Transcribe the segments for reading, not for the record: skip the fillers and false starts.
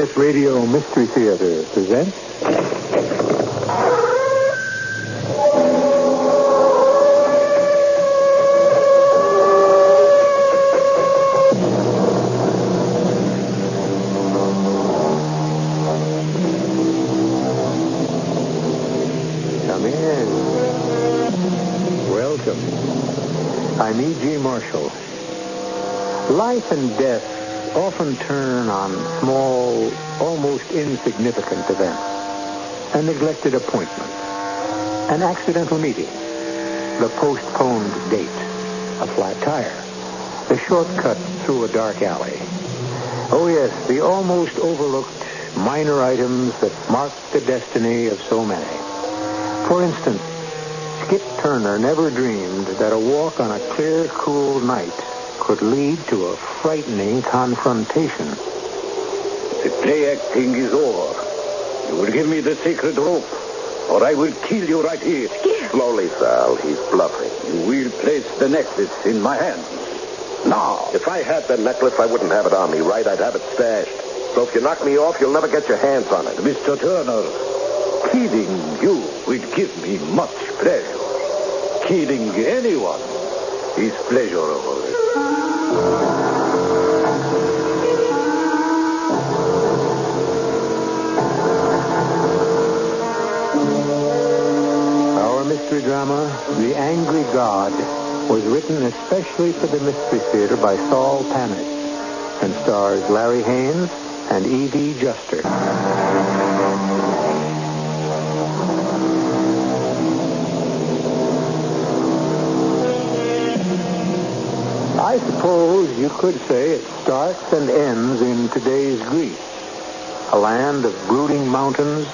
This Radio Mystery Theater presents... Come in. Welcome. I'm E.G. Marshall. Life and death often turn on small, almost insignificant events. A neglected appointment, an accidental meeting, the postponed date, a flat tire, the shortcut through a dark alley. Oh yes, the almost overlooked minor items that mark the destiny of so many. For instance, Skip Turner never dreamed that a walk on a clear, cool night could lead to a frightening confrontation. The play acting is over. You will give me the sacred rope, or I will kill you right here. Skip. Slowly, Saul. He's bluffing. You will place the necklace in my hands. Now. If I had the necklace, I wouldn't have it on me, right? I'd have it stashed. So if you knock me off, you'll never get your hands on it. Mr. Turner, killing you will give me much pleasure. Killing anyone is pleasurable. Our mystery drama, The Angry God, was written especially for the Mystery Theater by Saul Panitz and stars Larry Haines and Evie Juster. I suppose you could say it starts and ends in today's Greece, a land of brooding mountains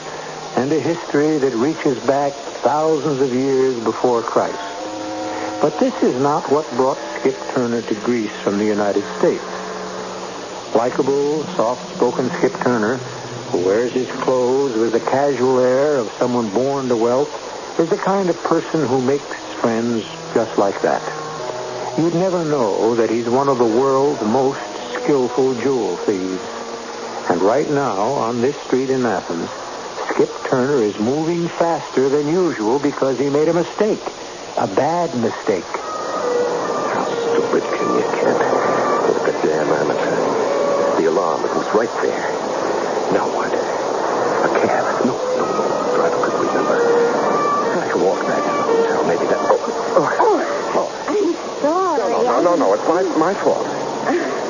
and a history that reaches back thousands of years before Christ. But this is not what brought Skip Turner to Greece from the United States. Likeable, soft-spoken Skip Turner, who wears his clothes with the casual air of someone born to wealth, is the kind of person who makes friends just like that. You'd never know that he's one of the world's most skillful jewel thieves. And right now, on this street in Athens, Skip Turner is moving faster than usual because he made a mistake. A bad mistake. How stupid can you get? Look at the damn amateur. The alarm is right there. Now what? A cab? No. Driver could remember. I can walk back to the hotel. Maybe that... I'm sorry. No. It's my fault.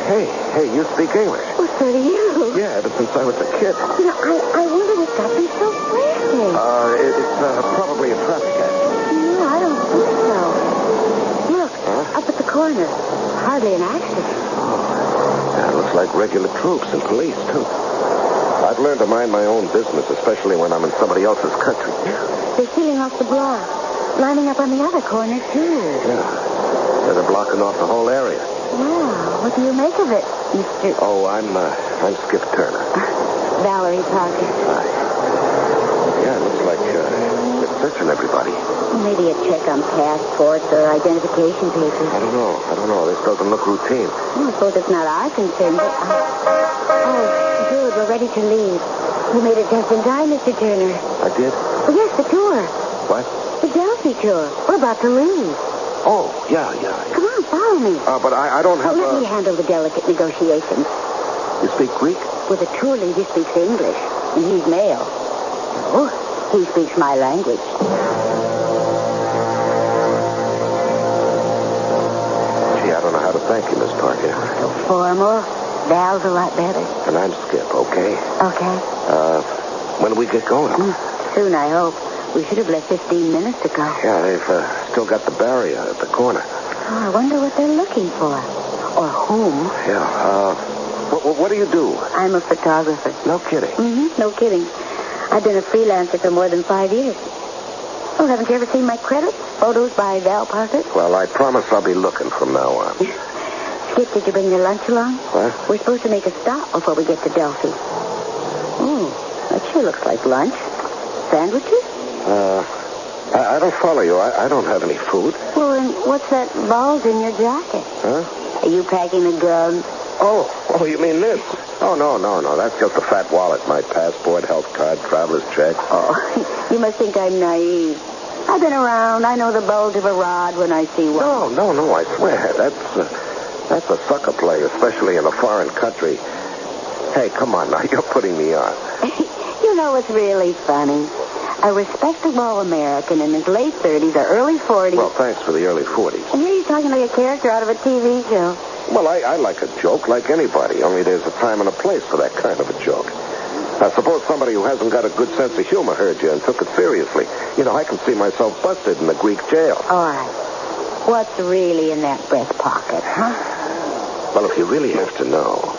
Hey, you speak English. Oh, so do you. Yeah, ever since I was a kid. You know, I wondered what got me so frantic. It's probably a traffic accident. No, I don't think so. Look, up at the corner. Hardly an accident. Yeah, it looks like regular troops and police, too. I've learned to mind my own business, especially when I'm in somebody else's country. They're sealing off the block. Lining up on the other corner, too. Yeah. They're blocking off the whole area. Well, what do you make of it, Mr. Oh, I'm Skip Turner. Valerie Parker. Yeah, it looks like they're searching everybody. Maybe a check on passports or identification papers. I don't know. This doesn't look routine. Well, I suppose it's not our concern, but... Oh, good. We're ready to leave. You made it just in time, Mr. Turner. I did? Oh, yes, the tour. What? The Delphi tour. We're about to leave. Oh, yeah. Come on, follow me. But I don't have... Let me handle the delicate negotiations. You speak Greek? With a tour leader speaks English, and he's male. Oh, he speaks my language. Gee, I don't know how to thank you, Miss Parker. So formal. Val's a lot better. And I'm Skip, okay? Okay. When do we get going? Soon, I hope. We should have left 15 minutes ago. Yeah, they've still got the barrier at the corner. Oh, I wonder what they're looking for. Or whom. Yeah, what do you do? I'm a photographer. No kidding. Mm-hmm, no kidding. I've been a freelancer for more than 5 years. Oh, haven't you ever seen my credits? Photos by Val Parker? Well, I promise I'll be looking from now on. Skip, did you bring your lunch along? What? We're supposed to make a stop before we get to Delphi. Oh, that sure looks like lunch. Sandwiches? I don't follow you. I don't have any food. Well, then what's that bulge in your jacket? Huh? Are you packing a gun? Oh, you mean this? Oh, no. That's just a fat wallet. My passport, health card, traveler's check. Oh, you must think I'm naive. I've been around. I know the bulge of a rod when I see one. No, I swear. That's a sucker play, especially in a foreign country. Hey, come on now. You're putting me on. You know what's really funny? A respectable American in his late 30s or early 40s. Well, thanks for the early 40s. And here he's talking like a character out of a TV show. Well, I like a joke like anybody, only there's a time and a place for that kind of a joke. Now, suppose somebody who hasn't got a good sense of humor heard you and took it seriously. You know, I can see myself busted in the Greek jail. All right. What's really in that breast pocket, huh? Well, if you really have to know,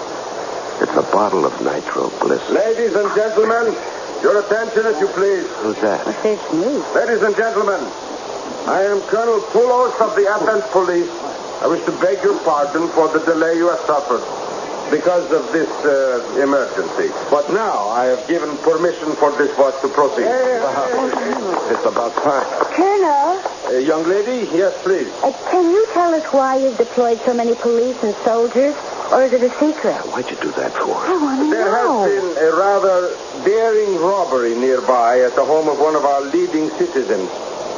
it's a bottle of nitro glycerin. Ladies and gentlemen, your attention, if you please. Who's that? What's this news? Ladies and gentlemen, I am Colonel Poulos of the Athens Police. I wish to beg your pardon for the delay you have suffered because of this emergency. But now I have given permission for this bus to proceed. It's about time. Colonel, Young lady, yes, please. can you tell us why you've deployed so many police and soldiers? Or is it a secret? Why'd you do that for? I want to There know. has been a rather daring robbery nearby at the home of one of our leading citizens.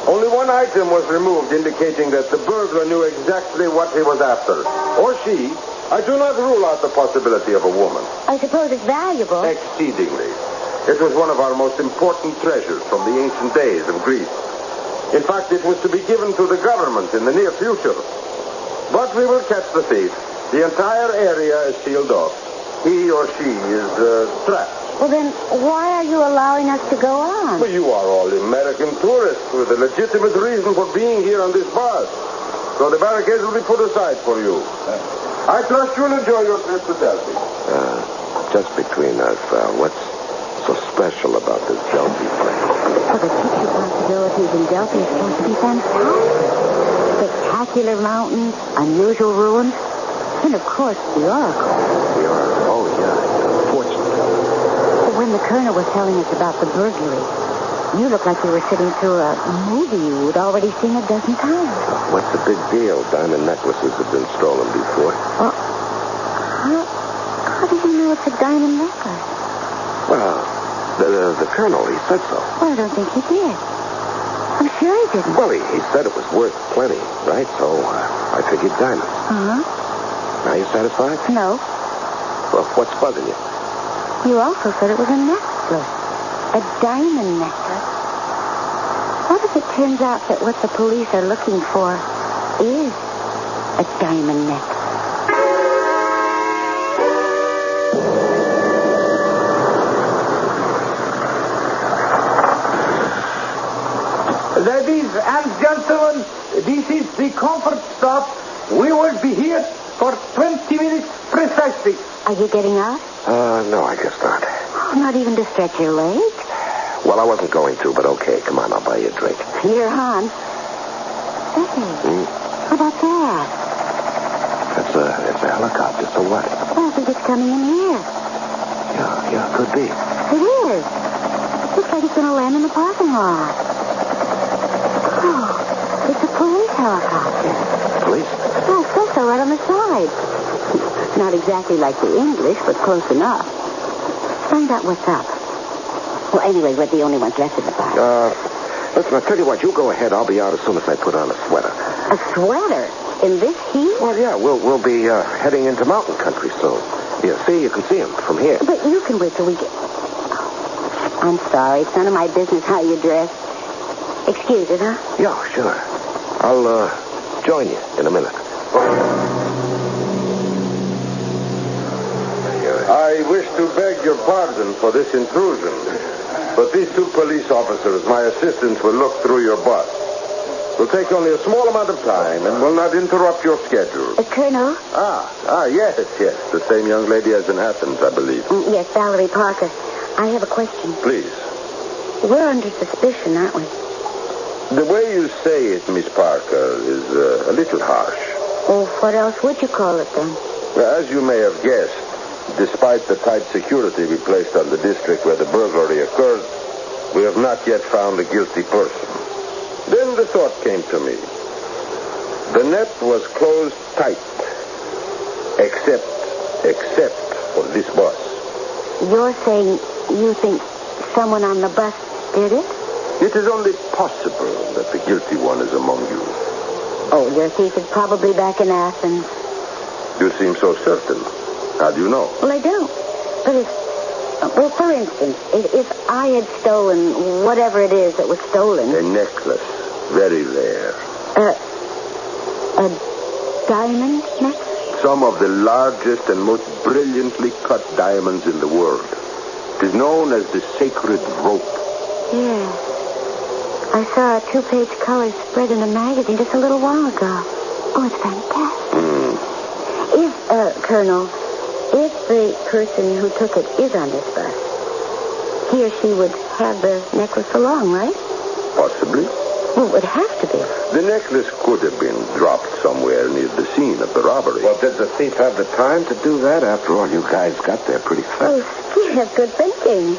Only one item was removed, indicating that the burglar knew exactly what he was after. Or she. I do not rule out the possibility of a woman. I suppose it's valuable. Exceedingly. It was one of our most important treasures from the ancient days of Greece. In fact, it was to be given to the government in the near future. But we will catch the thief. The entire area is sealed off. He or she is trapped. Well, then, why are you allowing us to go on? Well, you are all American tourists with a legitimate reason for being here on this bus. So the barricades will be put aside for you. I trust you'll enjoy your trip to Delphi. Just between us, what's so special about this Delphi place? Well, the picture possibilities in Delphi are supposed to be fantastic. Spectacular mountains, unusual ruins, and, of course, the Oracle. The Oracle? Oh, yeah. Unfortunately. When the colonel was telling us about the burglary, you looked like you were sitting through a movie you'd already seen a dozen times. What's the big deal? Diamond necklaces have been stolen before. Well, how did you know it's a diamond necklace? Well, the colonel, he said so. Well, I don't think he did. I'm sure he didn't. Well, he said it was worth plenty, right? So I figured diamonds. Uh-huh. Now you satisfied? No. Well, what's bugging you? You also said it was a necklace. A diamond necklace. What if it turns out that what the police are looking for is a diamond necklace? Ladies and gentlemen, this is the comfort stop. We will be here for 20 minutes precisely. Are you getting out? No, I guess not. Not even to stretch your legs? Well, I wasn't going to, but okay. Come on, I'll buy you a drink. Here, hon. Hey, how about that? It's a helicopter, so what? I think it's coming in here. Yeah, could be. It is. Looks like it's going to land in the parking lot. Oh, it's a police helicopter. Police? Oh, it says so right on the side. Not exactly like the English, but close enough. Find out what's up. Well, anyway, we're the only ones left in the bar. Listen, I'll tell you what. You go ahead. I'll be out as soon as I put on a sweater. A sweater? In this heat? Well, yeah, we'll be heading into mountain country soon. Yeah, see, you can see him from here. But you can wait till we get... I'm sorry. It's none of my business how you dress. Excuse it, huh? Yeah, sure. I'll join you in a minute. I wish to beg your pardon for this intrusion, but these two police officers, my assistants, will look through your bus. Will take only a small amount of time and will not interrupt your schedule. Colonel? Yes. The same young lady as in Athens, I believe. Yes, Valerie Parker. I have a question. Please. We're under suspicion, aren't we? The way you say it, Miss Parker, is a little harsh. Oh, what else would you call it then? As you may have guessed, despite the tight security we placed on the district where the burglary occurred, we have not yet found a guilty person. Then the thought came to me. The net was closed tight, except except for this bus. You're saying you think someone on the bus did it? It is only possible that the guilty one is among you. Oh, your thief is probably back in Athens. You seem so certain. How do you know? Well, I don't. But well, for instance, if I had stolen whatever it is that was stolen... A necklace. Very rare. A diamond necklace? Some of the largest and most brilliantly cut diamonds in the world. It is known as the sacred rope. Yeah. I saw a 2-page color spread in a magazine just a little while ago. Oh, it's fantastic. Colonel, if the person who took it is on this bus, he or she would have the necklace along, right? Possibly. Well, it would have to be. The necklace could have been dropped somewhere near the scene of the robbery. Well, did the thief have the time to do that? After all, you guys got there pretty fast. Oh, you have good thinking.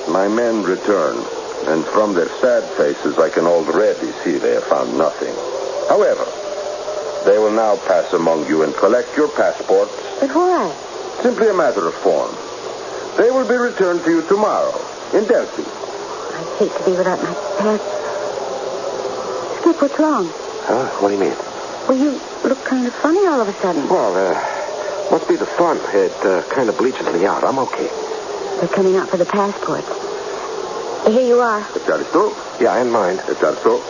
My men return. And from their sad faces, I can already see they have found nothing. However, they will now pass among you and collect your passports. But why? Simply a matter of form. They will be returned to you tomorrow in Delphi. I hate to be without my pass. Skip, what's wrong? Huh? What do you mean? Well, you look kind of funny all of a sudden. Well, must be the fun. It kind of bleaches me out. I'm okay. They're coming out for the passports. Here you are. Is that so? Yeah, and mine. Is that so?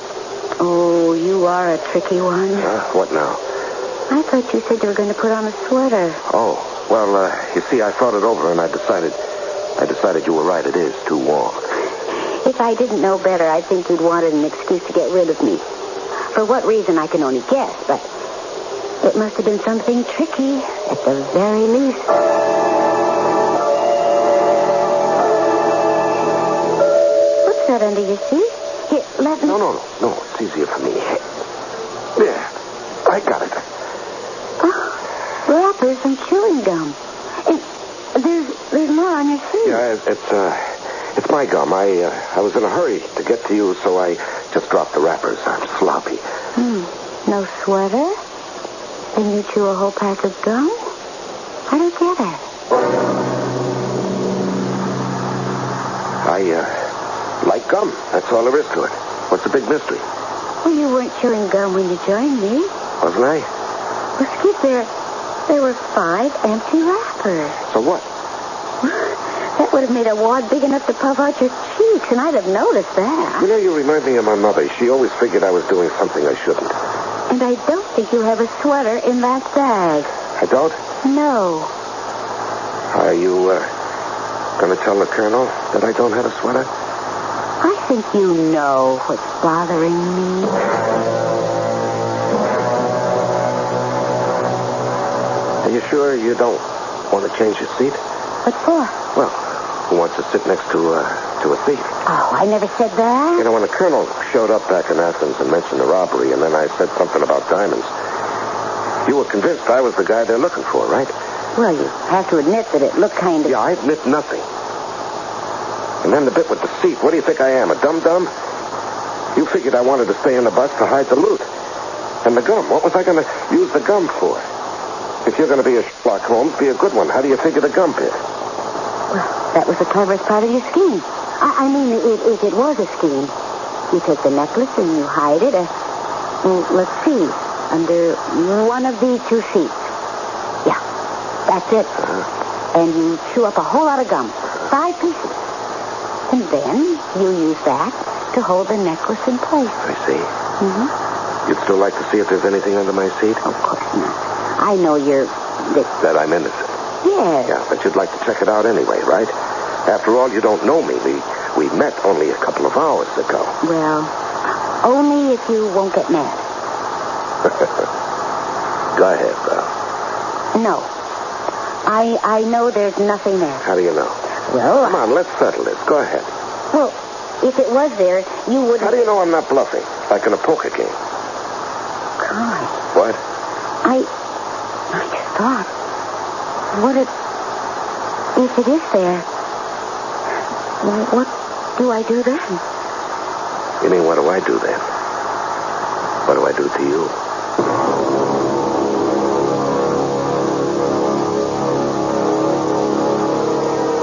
Oh, you are a tricky one. What now? I thought you said you were going to put on a sweater. Oh, well, you see, I thought it over and I decided you were right. It is too warm. If I didn't know better, I'd think you'd wanted an excuse to get rid of me. For what reason, I can only guess, but it must have been something tricky, at the very least. What's that under your seat? Here, let me... No, it's easier for me. There, I got it. Oh, wrappers and chewing gum. And there's more on your seat. Yeah, it's my gum. I was in a hurry to get to you, so I just dropped the wrappers. I'm sloppy. No sweater? Then you chew a whole pack of gum? I don't get it. I like gum. That's all there is to it. What's the big mystery? Well, you weren't chewing gum when you joined me. Wasn't I? Well, Skip, there were 5 empty wrappers. So what? That would have made a wad big enough to puff out your cheeks, and I'd have noticed that. You know, you remind me of my mother. She always figured I was doing something I shouldn't. And I don't think you have a sweater in that bag. I don't? No. Are you, going to tell the colonel that I don't have a sweater? I think you know what's bothering me. Are you sure you don't want to change your seat? What for? Well, who wants to sit next to a thief? Oh, I never said that. You know, when the colonel showed up back in Athens and mentioned the robbery, and then I said something about diamonds, you were convinced I was the guy they're looking for, right? Well, you have to admit that it looked kind of... Yeah, I admit nothing. And then the bit with the seat. What do you think I am, a dum-dum? You figured I wanted to stay in the bus to hide the loot. And the gum, what was I going to use the gum for? If you're going to be a Sherlock Holmes, be a good one. How do you figure the gum bit? Well, that was the cleverest part of your scheme. I mean, if it was a scheme, you take the necklace and you hide it. Let's see, under one of these 2 seats. Yeah, that's it. And you chew up a whole lot of gum, 5 pieces. And then you use that to hold the necklace in place. I see. Mm-hmm. You'd still like to see if there's anything under my seat? Of course not. I know you're... That I'm innocent. Yes. Yeah, but you'd like to check it out anyway, right? After all, you don't know me. We met only a couple of hours ago. Well, only if you won't get mad. Go ahead, Val. No. I know there's nothing there. How do you know? Well... Come on, let's settle this. Go ahead. Well, if it was there, you wouldn't... How do you know I'm not bluffing? Like in a poker game. God. What? I just thought... What if it is there? What do I do then? You mean, what do I do then? What do I do to you?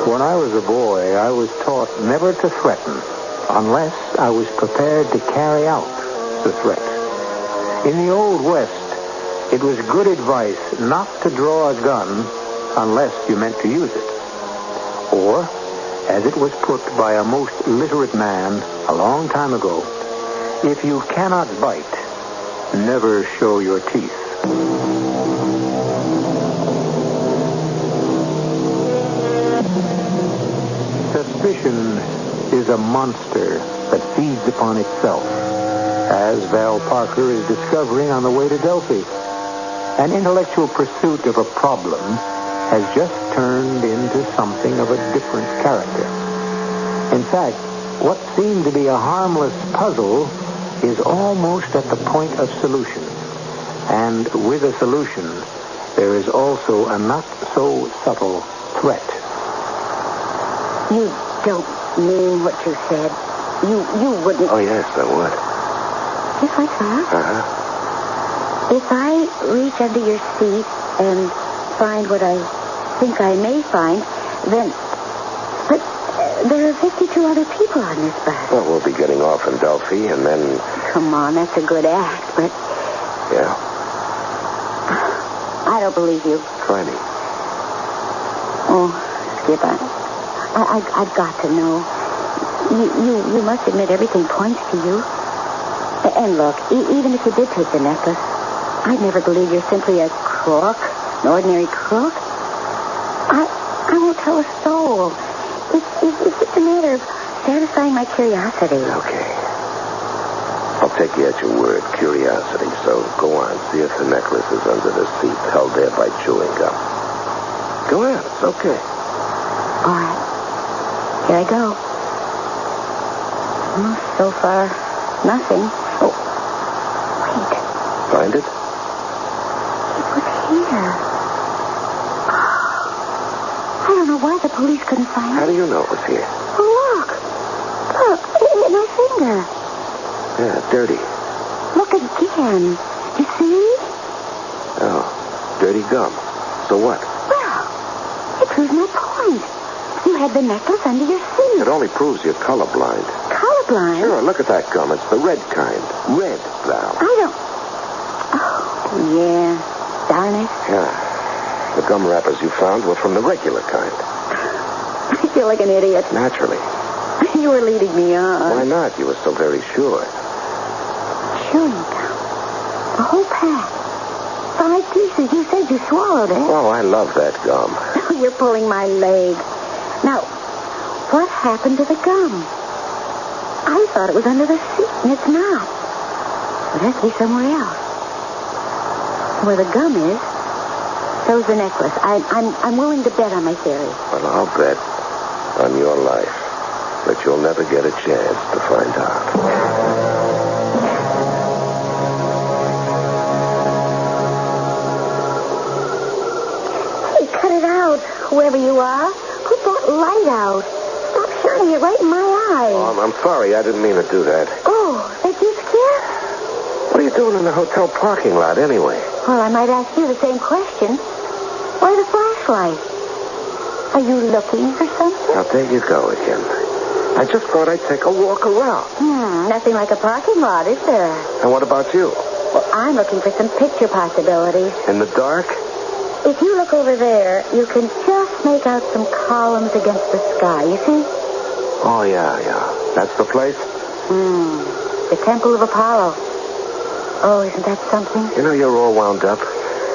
When I was a boy, I was taught never to threaten unless I was prepared to carry out the threat. In the Old West, it was good advice not to draw a gun unless you meant to use it. Or, as it was put by a most literate man a long time ago, if you cannot bite, never show your teeth. Suspicion is a monster that feeds upon itself, as Val Parker is discovering on the way to Delphi. An intellectual pursuit of a problem has just turned into something of a different character. In fact, what seemed to be a harmless puzzle is almost at the point of solution. And with a solution, there is also a not-so-subtle threat. You don't mean what you said. You wouldn't... Oh, yes, I would. Just like that? Uh-huh. If I reach under your seat and find what I think I may find, then... But there are 52 other people on this bus. Well, we'll be getting off in Delphi, and then... Come on, that's a good act, but... Yeah? I don't believe you. Try me. Oh, Skip, I've got to know. You must admit everything points to you. And look, even if you did take the necklace, I'd never believe you're simply a crook, an ordinary crook. I won't tell a soul. It's just a matter of satisfying my curiosity. Okay. I'll take you at your word, curiosity. So go on, see if the necklace is under the seat, held there by chewing gum. Go ahead, it's okay. All right. Here I go. So far, nothing. Oh, wait. Find it? It was here. I don't know why the police couldn't find it. How do you know it was here? Oh, look. Look, my finger. Yeah, dirty. Look again. You see? Oh, dirty gum. So what? Well, it proves my point. You had the necklace under your seat. It only proves you're colorblind. Colorblind? Sure, look at that gum. It's the red kind. Red, Val. I don't... Oh, yeah. Darn it. Yeah. The gum wrappers you found were from the regular kind. I feel like an idiot. Naturally. You were leading me on. Why not? You were so very sure. Chewing gum. A whole pack. 5 pieces. You said you swallowed it. Oh, I love that gum. You're pulling my leg. Now, what happened to the gum? I thought it was under the seat, and it's not. It has to be somewhere else. Where the gum is, so's the necklace. I'm willing to bet on my theory. Well, I'll bet on your life that you'll never get a chance to find out. Hey, cut it out, whoever you are. Put that light out. Stop shining it right in my eye. Oh, I'm sorry. I didn't mean to do that. Oh, that you scared? What are you doing in the hotel parking lot anyway? Well, I might ask you the same question. Why the flashlight? Are you looking for something? Now, there you go again. I just thought I'd take a walk around. Nothing like a parking lot, is there? And what about you? Well, I'm looking for some picture possibilities. In the dark? If you look over there, you can just make out some columns against the sky, you see? Oh, yeah. That's the place? The Temple of Apollo. Oh, isn't that something? You know, you're all wound up.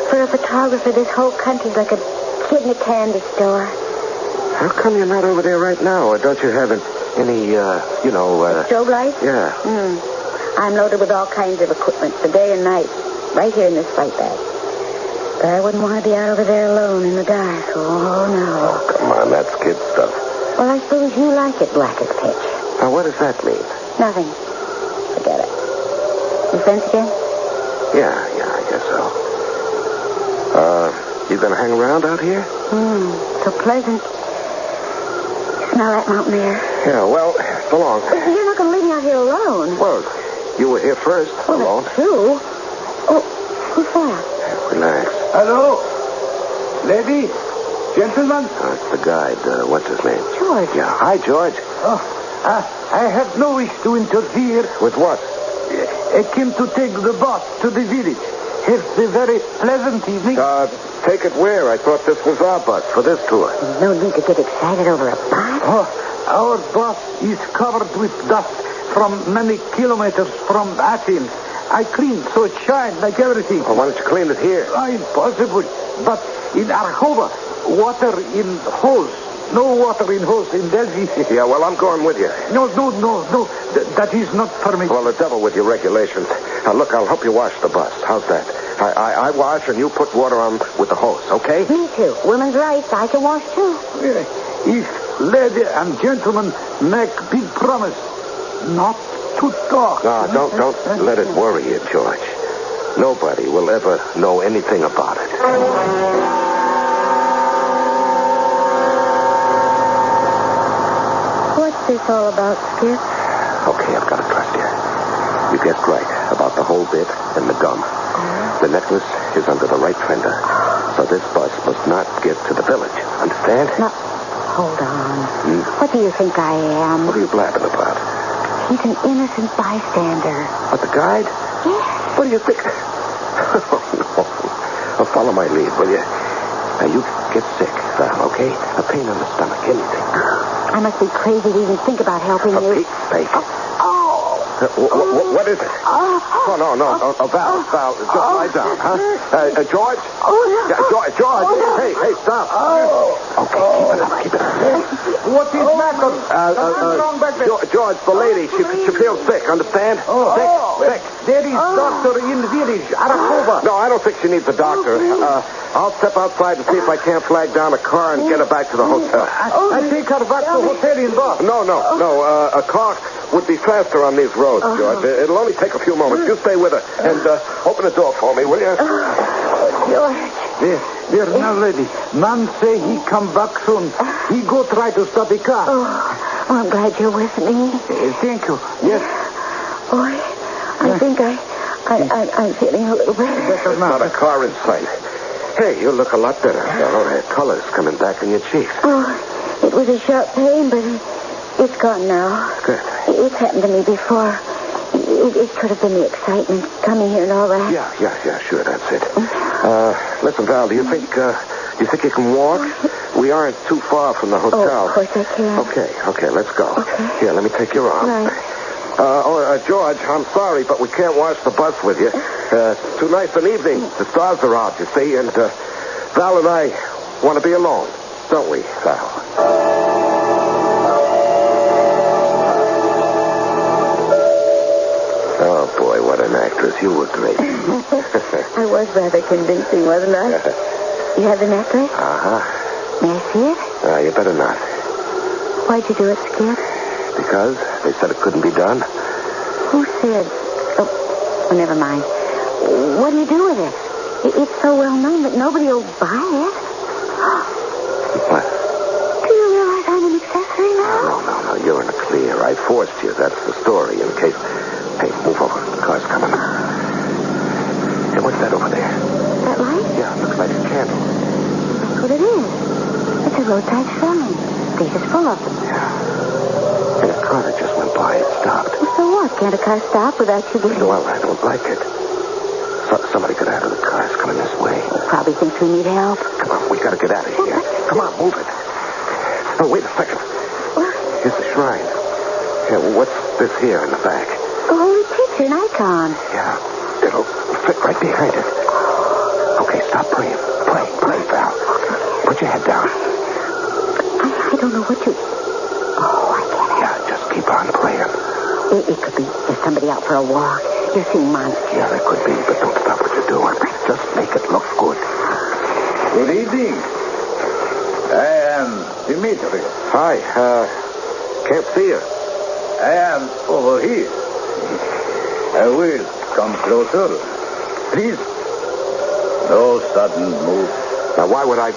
For a photographer, this whole country's like a kid in a candy store. How come you're not over there right now? Or don't you have any, Strobe lights? Yeah. I'm loaded with all kinds of equipment for day and night, right here in this flight bag. But I wouldn't want to be out over there alone in the dark. Oh, no. Oh, come on, that's kid stuff. Well, I suppose you like it black as pitch. Now, what does that mean? Nothing. Forget it. You friends again? Yeah, I guess so. You gonna hang around out here? So pleasant. Smell that mountain air. Yeah, well, so long. You're not going to leave me out here alone. Well, you were here first, alone. That's true. Oh, who's that? Relax. Hello? Lady? Gentlemen. It's the guide. What's his name? George. Yeah. Hi, George. I have no wish to interfere. With what? I came to take the bus to the village. Have a very pleasant evening. Take it where? I thought this was our bus for this tour. No need to get excited over a bus. Our bus is covered with dust from many kilometers from Athens. I cleaned so it shines like everything. Well, why don't you clean it here? Impossible. But in Arhova, water in hose. No water in hose in Delphi. Yeah, well, I'm going with you. No. That is not permitted. Well, the devil with your regulations. Look, I'll help you wash the bus. How's that? I wash and you put water on with the hose, okay? Me too. Women's rights. I can wash too. If ladies and gentlemen make big promise not to talk. No, don't let it worry you, George. Nobody will ever know anything about it. What's this all about, Skip? Okay, I've got to trust you. You guessed right about the whole bit and the gum. The necklace is under the right fender, so this bus must not get to the village. Understand? No. Hold on. What do you think I am? What are you blabbing about? He's an innocent bystander. What, the guide? Yes. What do you think? Oh, no. Follow my lead, will you? Now, you get sick, Val, okay? A pain in the stomach, anything. I must be crazy to even think about helping For you. Pete's sake. What is it? No, Val, just lie down, huh? George? George, hey, stop. Okay, keep it up. What is matter? Something's wrong back there. George, the lady, she feels sick, understand? Sick. There is doctor in the village, Arhova. No, I don't think she needs a doctor. I'll step outside and see if I can't flag down a car and get her back to the hotel. I take her back to the hotel in bus. No. A car would be faster on these roads, George. It'll only take a few moments. You stay with her and open the door for me, will you? George. There, now, lady. Man say he come back soon. He go try to stop the car. Oh, I'm glad you're with me. Thank you. Yes. Boy, I think I'm feeling a little better. There's not a car in sight. Hey, you look a lot better, fellow. That color's coming back in your cheeks. Oh, it was a sharp pain, but it's gone now. Good. It's happened to me before. It could have been the excitement coming here and all that. Yeah, sure, that's it. Listen, Val, do you think you can walk? We aren't too far from the hotel. Oh, of course I can. Okay, let's go. Okay. Here, let me take your arm. Right. George, I'm sorry, but we can't watch the bus with you. It's too nice an evening. The stars are out, you see, and Val and I want to be alone, don't we, Val? Oh, boy, what an actress. You were great. I was rather convincing, wasn't I? You have the necklace? Uh-huh. May I see it? You better not. Why'd you do it, Skip? Because they said it couldn't be done. Who said? Oh, never mind. What do you do with it? It's so well known that nobody will buy it. What? Do you realize I'm an accessory now? No, you're in the clear. I forced you. That's the story, in case... Hey, move over. The car's coming. Hey, what's that over there? That light? Yeah, it looks like a candle. That's what it is. It's a roadside sign. Place is full of them. Yeah. And a car that just went by, it stopped. Well, so what? Can't a car stop without you getting... Well, I don't like it. Somebody got out of the car. It's coming this way. Probably thinks we need help. Come on, we gotta get out of here. Come on, move it. Oh, wait a second. What? Here's the shrine. Yeah, what's this here in the back? A holy picture, an icon. Yeah, it'll fit right behind it. Okay, stop praying. Pray, Val. Put your head down. I don't know what to... Oh, I get it. Yeah, just keep on praying. It could be there's somebody out for a walk. You're seeing monsters. Yeah, it could be, but don't stop what you're doing. Just make it look good. Good evening. I am Dimitri. Hi, can't see you. I am over here. I will come closer. Please. No sudden move. Now, why would I...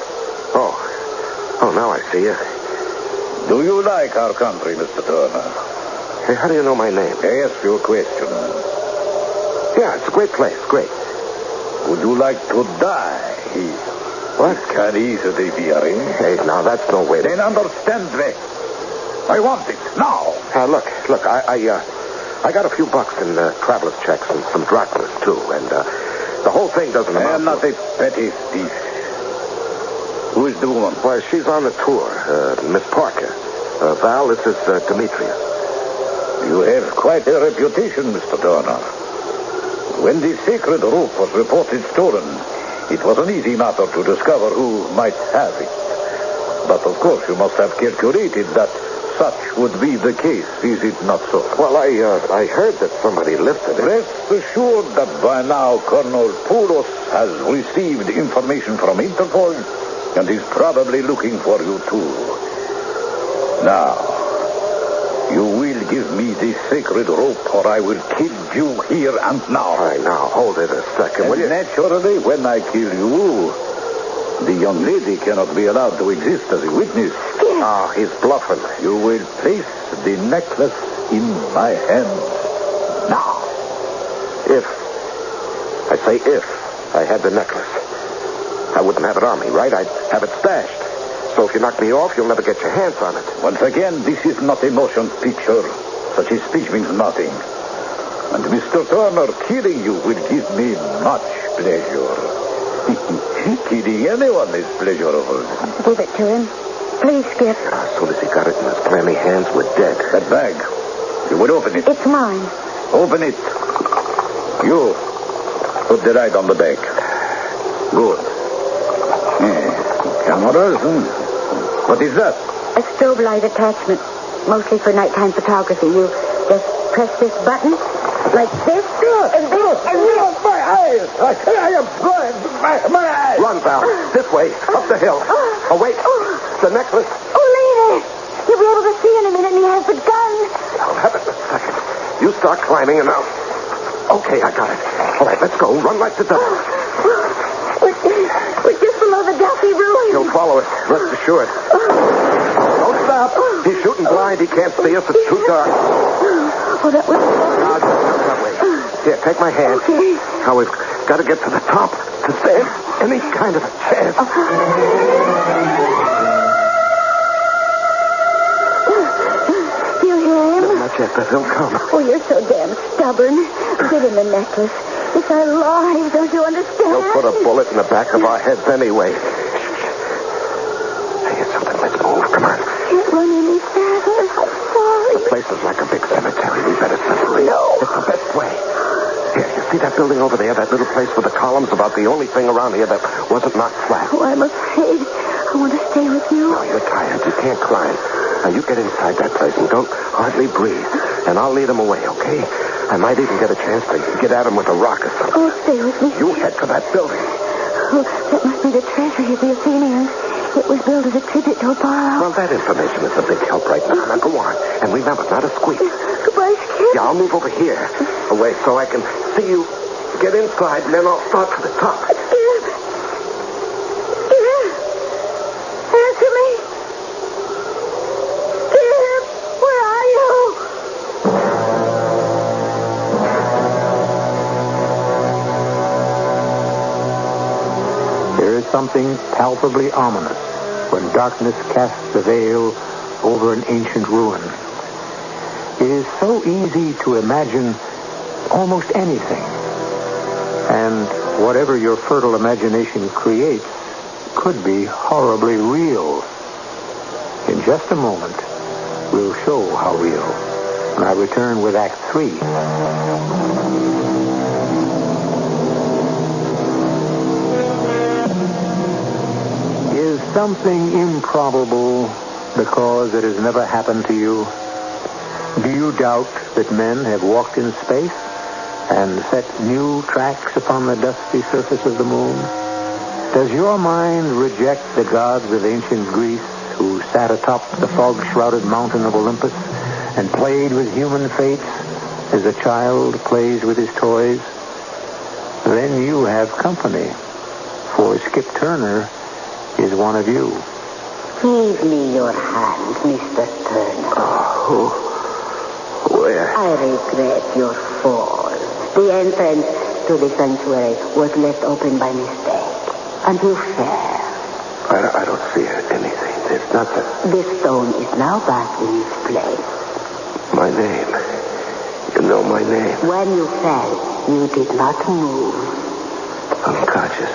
Oh, now I see you. Do you like our country, Mr. Turner? Hey, how do you know my name? I ask you a question. Yeah, it's a great place. Great. Would you like to die here? What? Can easily be arranged. Hey, now that's no way to... Then understand me. I want it now. Look, I got a few bucks in traveler's checks and some drachmas, too, and the whole thing doesn't I amount am not a petty thief. Who is the woman? Well, she's on the tour, Miss Parker. Val, this is Demetrius. You have quite a reputation, Mr. Turner. When the sacred rope was reported stolen, it was an easy matter to discover who might have it. But of course you must have calculated that such would be the case, is it not so? Well, I heard that somebody lifted it. Rest assured that by now Colonel Poulos has received information from Interpol and is probably looking for you too. Now, you will give me the sacred rope or I will kill you here and now. All right, now, hold it a second, will you? Naturally, when I kill you, the young lady cannot be allowed to exist as a witness. Oh, he's bluffing. You will place the necklace in my hands now. If I had the necklace, I wouldn't have it on me, right? I'd have it stashed. So if you knock me off, you'll never get your hands on it. Once again, this is not a motion picture. Such a speech means nothing. And Mr. Turner, killing you will give me much pleasure. Killing anyone is pleasurable. Give it to him. Please, Skip. As soon as he got it in his clammy hands, we're dead. That bag. You would open it. It's mine. Open it. You. Put the light on the bag. Good. Cameras. What is that? A strobe light attachment. Mostly for nighttime photography. You just press this button like this. And this. And this. My eyes. I am blind. My eyes. Run, Val. This way. Up the hill. Oh, wait. The necklace. Oh, later. You'll be able to see in a minute and he has the gun. I'll have it in a second. You start climbing and I'll... Okay, I got it. All right, let's go. Run like the devil. We're just below the Duffy ruin. He'll follow us. Rest assured. Don't stop. He's shooting blind. He can't see us. It's too dark. Oh, that was... Now, just come that way. Here, take my hand. Okay. Now, we've got to get to the top to stand any kind of a chance. You hear him? Not yet, but he'll come. Oh, you're so damn stubborn. Give him the necklace. It's our lives, don't you understand? He'll put a bullet in the back of our heads anyway. I hear something. Let's move. Come on. Can't run any further. I'm sorry. The place is like a big cemetery. We better separate. No. It's the best way. Here, you see that building over there? That little place with the columns? About the only thing around here that wasn't knocked flat. Oh, I'm afraid. I want to stay with you. No, you're tired. You can't climb. Now, you get inside that place and don't hardly breathe. And I'll lead them away, okay? I might even get a chance to get at him with a rock or something. Oh, stay with me. You head for that building. Oh, that must be the treasury of the Athenians. It was built as a tribute to Apollo. Well, that information is a big help right now. Now, go on. And remember, not a squeak. Goodbye, Skip. Yeah, I'll move over here. Away so I can see you get inside, and then I'll start from the top. Skip. Skip. Answer me. Skip, where are you? There is something palpably ominous when darkness casts a veil over an ancient ruin. It is so easy to imagine almost anything. And whatever your fertile imagination creates could be horribly real. In just a moment, we'll show how real. When I return with Act 3. Is something improbable because it has never happened to you? Do you doubt that men have walked in space and set new tracks upon the dusty surface of the moon? Does your mind reject the gods of ancient Greece who sat atop the fog-shrouded mountain of Olympus and played with human fates as a child plays with his toys? Then you have company, for Skip Turner is one of you. Give me your hand, Mr. Turner. Oh, where? I regret your fall. The entrance to the sanctuary was left open by mistake, and you fell. I don't see anything. There's nothing. This stone is now back in its place. My name. You know my name. When you fell, you did not move. Unconscious.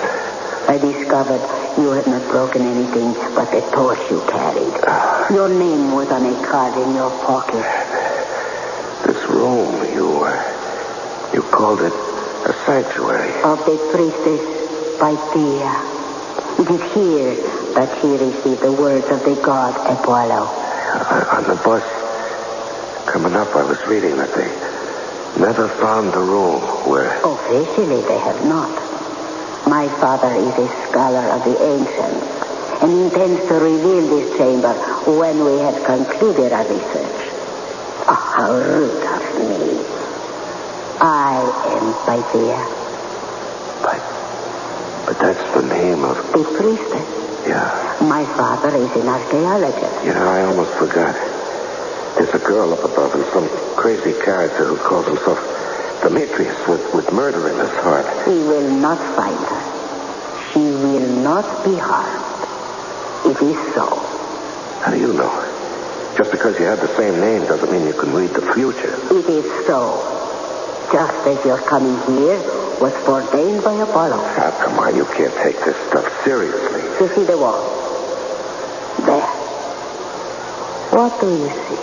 I discovered you had not broken anything but the torch you carried. Your name was on a card in your pocket. This room, you called it a sanctuary. Of the priestess Pythia. It is here that she received the words of the god Apollo. On the bus coming up, I was reading that they never found the room where... Officially, they have not. My father is a scholar of the ancients and intends to reveal this chamber when we have concluded our research. Oh, how rude of me. I am Pythia. But that's the name of... The priestess. Yeah. My father is an archaeologist. Yeah, I almost forgot. There's a girl up above and some crazy character who calls himself Demetrius with murder in his heart. We will not find her. She will not be harmed. It is so. How do you know? Just because you have the same name doesn't mean you can read the future. It is so. Just as your coming here was foreordained by Apollo. Ah, come on, you can't take this stuff seriously. You see the wall? There. What do you see?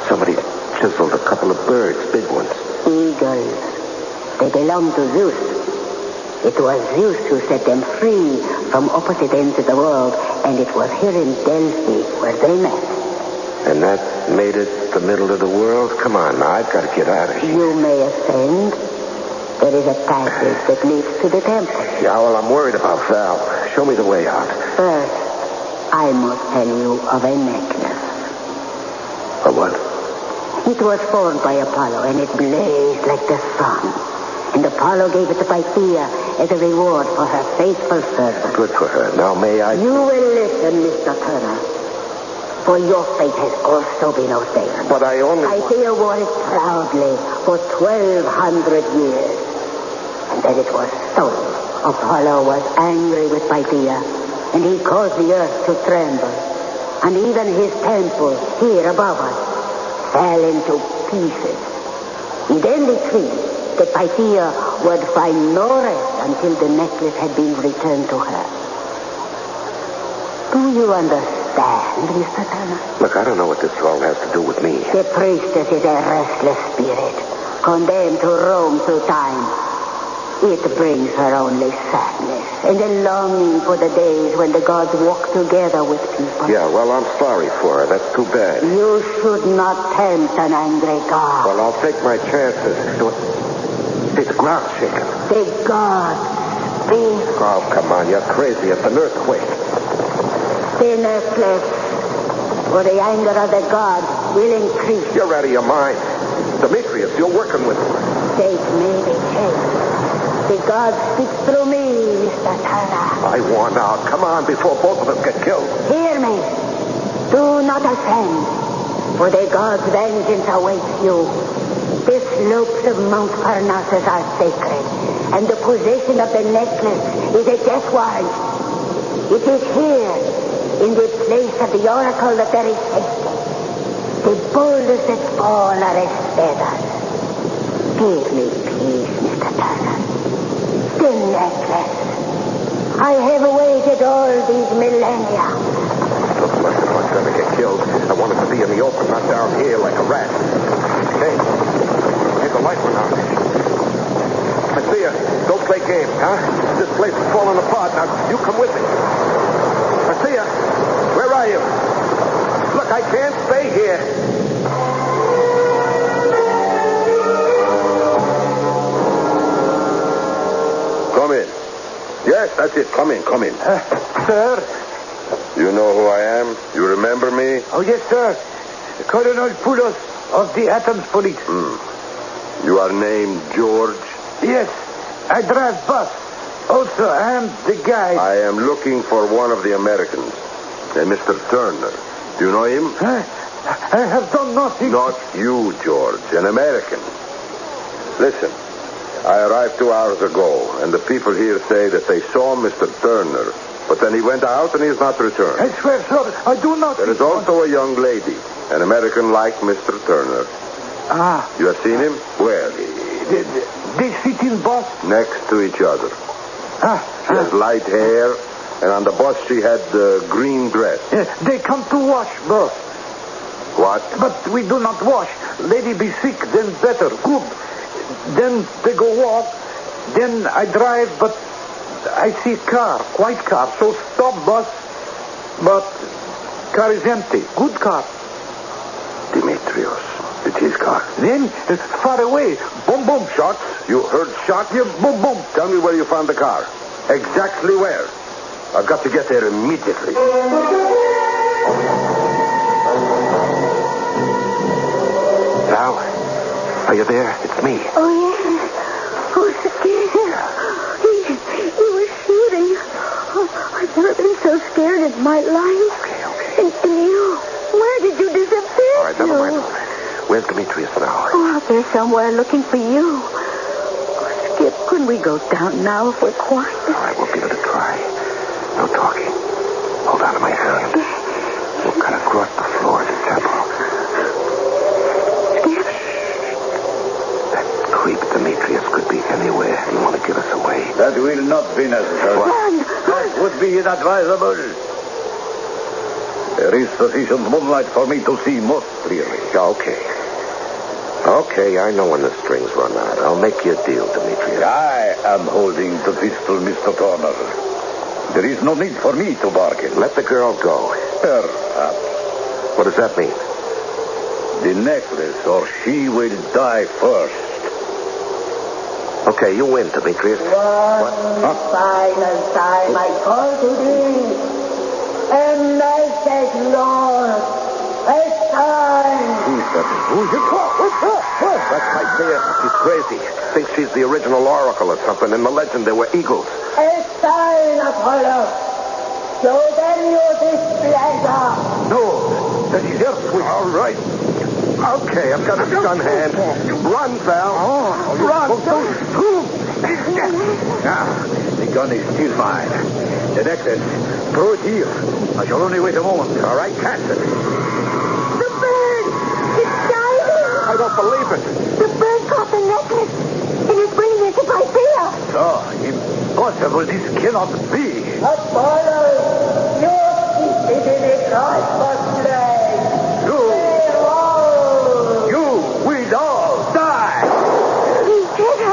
Somebody chiseled a couple of birds, big ones. Eagles. They belong to Zeus. It was Zeus who set them free from opposite ends of the world, and it was here in Delphi where they met. And that made it the middle of the world? Come on, now, I've got to get out of here. You may ascend. There is a passage that leads to the temple. Yeah, well, I'm worried about Val. Show me the way out. First, I must tell you of a necklace. A what? It was formed by Apollo, and it blazed like the sun. And Apollo gave it to Pythia as a reward for her faithful service. Good for her. Now, may I... You will listen, Mr. Turner. For your fate has also been ordained. But I only... Pythia wore it proudly for 1,200 years. And then it was stolen. Apollo was angry with Pythia, and he caused the earth to tremble. And even his temple, here above us, fell into pieces. He then decreed that Pythia would find no rest until the necklace had been returned to her. Do you understand, Mr. Turner? Look, I don't know what this all has to do with me. The priestess is a restless spirit, condemned to roam through time. It brings her only sadness and a longing for the days when the gods walk together with people. Yeah, well, I'm sorry for her. That's too bad. You should not tempt an angry god. Well, I'll take my chances. Hey, the ground's shaking. The gods speak. Oh, come on, you're crazy. It's an earthquake. The necklace, for the anger of the gods, will increase. You're out of your mind. Demetrius, you're working with him. Fate may be changed. The God speaks through me, Mr. Turner. I want out. Come on, before both of us get killed. Hear me. Do not ascend, for the God's vengeance awaits you. The slopes of Mount Parnassus are sacred, and the possession of the necklace is a death warrant. It is here, in the place of the oracle, that there is safety. The boulders that fall are as feathers. Give me peace, Mr. Turner. The necklace. I have waited all these millennia. Looks like I was going to get killed. I wanted to be in the open, not down here like a rat. Hey, the light went out. I see you. Don't play games, huh? This place is falling apart. Now, you come with me. I see you. Where are you? Look, I can't stay here. Come in. Yes, that's it. Come in. Sir? You know who I am? You remember me? Oh, yes, sir. Colonel Poulos of the Athens Police. You are named George? Yes, I drive bus. Also, I am the guy. I am looking for one of the Americans, a Mr. Turner. Do you know him? I have done nothing. Not you, George, an American. Listen, I arrived 2 hours ago, and the people here say that they saw Mr. Turner, but then he went out and he has not returned. I swear, sir, I do not... There is also a young lady, an American like Mr. Turner. Ah. You have seen him? Where? They sit in bus. Next to each other. She has light hair, and on the bus she had the green dress. They come to wash bus. What? But we do not wash. Lady be sick, then better. Good. Then they go walk. Then I drive, but I see car, white car. So stop bus, but car is empty. Good car. Demetrius. It's his car. Then, far away, boom, boom, shots. You heard shots? Yeah, boom, boom. Tell me where you found the car. Exactly where. I've got to get there immediately. Val, are you there? It's me. Oh, yes. Oh, scared. He was shooting. Oh, I've never been so scared in my life. Okay. And you, where did you disappear All right, never mind. Where's Demetrius now? Oh, out there somewhere looking for you. Oh, Skip, couldn't we go down now if we're quiet? All right, we'll give it a try. No talking. Hold on to my hand. We'll cut across the floor to temple. Skip? That creep Demetrius could be anywhere. You want to give us away? That will not be necessary. Run! That would be inadvisable. There is sufficient moonlight for me to see most clearly. Okay, I know when the strings run out. I'll make you a deal, Demetrius. I am holding the pistol, Mr. Turner. There is no need for me to bargain. Let the girl go. Perhaps. What does that mean? The necklace, or she will die first. Okay, you win, Demetrius. One final time I call to thee, and I said, Lord, it's time. Who's that? Who's it? That's my dear. She's crazy. Thinks she's the original oracle or something. In the legend, there were eagles. It's time, Apollo. Show them your displeasure. No, that is earthquake. All right. Okay, I've got a gun hand. Run, Val. Run. Now, the gun is still mine. The necklace, throw it here. I shall only wait a moment. All right, catch it. The bird! It's diving! I don't believe it. The bird caught the necklace and is bringing it to Pythia. Oh, impossible. This cannot be. Apollo, you're seated in a cosmos plane. You will all die. He did her.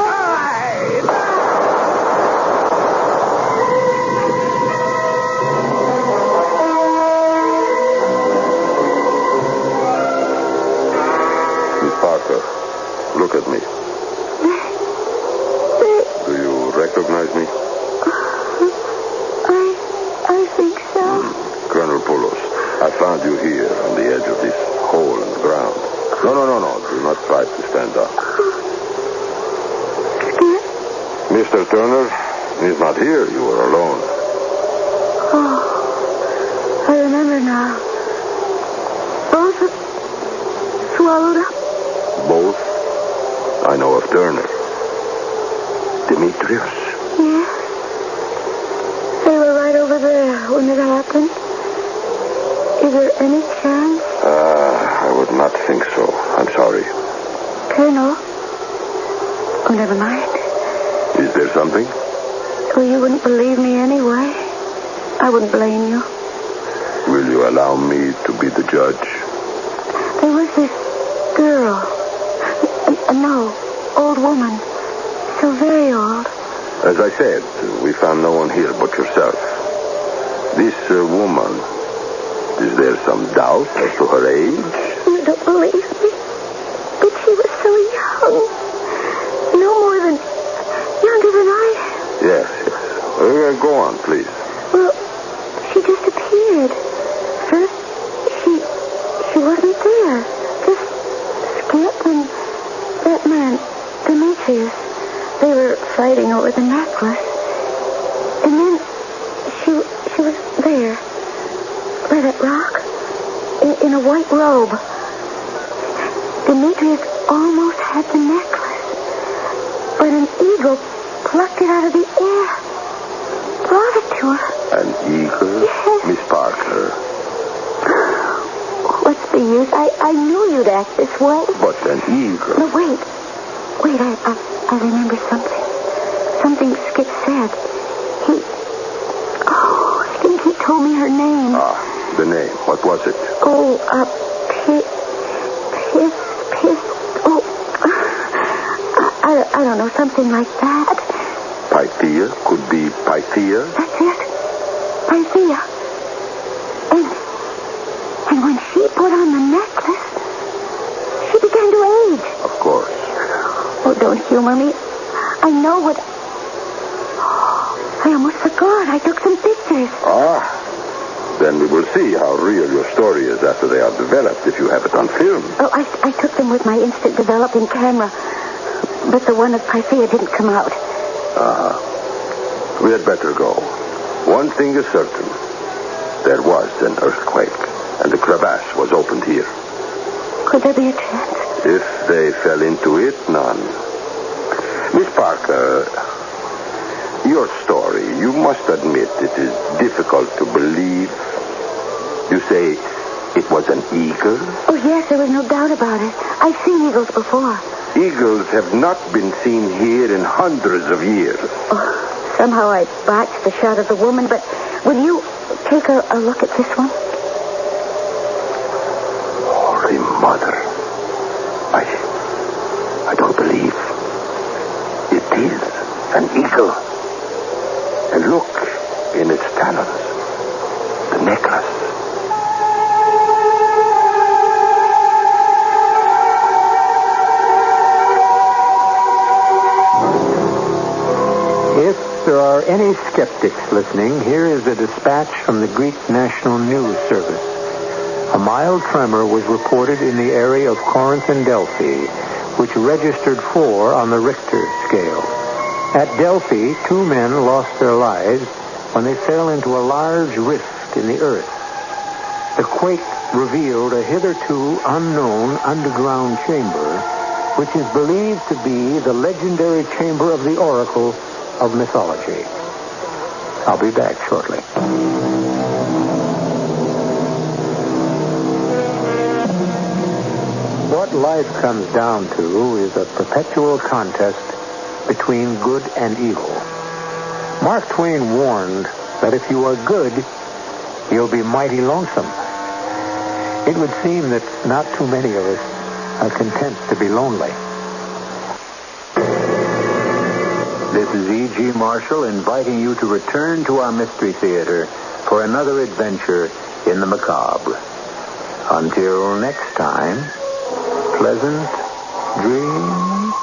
Miss Parker, look at me. Do you recognize me? I think so. Colonel Poulos, I found you here on the edge of this hole in the ground. No. Do not try to stand up. Skip? Mr. Turner is not here. You are alone. Oh, I remember now. Both swallowed up. Both? I know of Turner. Demetrius? Yes. They were right over there when it happened. Is there any chance? I would not think so. I'm sorry. Colonel? Oh, never mind. Is there something? Well, you wouldn't believe me anyway. I wouldn't blame you. Will you allow me to be the judge? There was this girl. No, old woman. So very old. As I said, we found no one here but yourself. This woman, is there some doubt as to her age? You don't believe me? But she was so young. No more than younger than I am. Yes. Go on, please. Well, she just appeared. First, she wasn't there. Just Skip and that man, Demetrius. They were fighting over the necklace. And then she was there. By that rock. In a white robe. Demetrius almost had the necklace. But an eagle plucked it out of the air. Brought it to her. An eagle? Yes. Miss Parker. What's the use? I knew you'd act this way. But an eagle? No, wait. Wait, I remember something. Something Skip said. I think he told me her name. Ah, the name. What was it? Oh, Piss. Oh, I don't know, something like that. Pythia? Could be Pythia? That's it. Pythia. And when she put on the necklace, she began to age. Of course. Oh, don't humor me. I know what... I almost forgot. I took some pictures. Ah. Then we will see how real your story is after they are developed, if you have it on film. Oh, I took them with my instant developing camera. But the one of Pythia didn't come out. We had better go. One thing is certain. There was an earthquake, and the crevasse was opened here. Could there be a chance? If they fell into it, none. Miss Parker, your story, you must admit it is difficult to believe. You say it was an eagle? Oh, yes, there was no doubt about it. I've seen eagles before. Eagles have not been seen here in hundreds of years. Oh, somehow I botched the shot of the woman, but will you take a look at this one? Holy Mother. I don't believe. It is an eagle. And look, in its talons, the necklace. If there are any skeptics listening, here is a dispatch from the Greek National News Service. A mild tremor was reported in the area of Corinth and Delphi, which registered 4 on the Richter scale. At Delphi, 2 men lost their lives when they fell into a large rift in the earth. The quake revealed a hitherto unknown underground chamber, which is believed to be the legendary chamber of the oracle of mythology. I'll be back shortly. What life comes down to is a perpetual contest between good and evil. Mark Twain warned that if you are good, you'll be mighty lonesome. It would seem that not too many of us are content to be lonely. This is E.G. Marshall inviting you to return to our Mystery Theater for another adventure in the macabre. Until next time, pleasant dreams.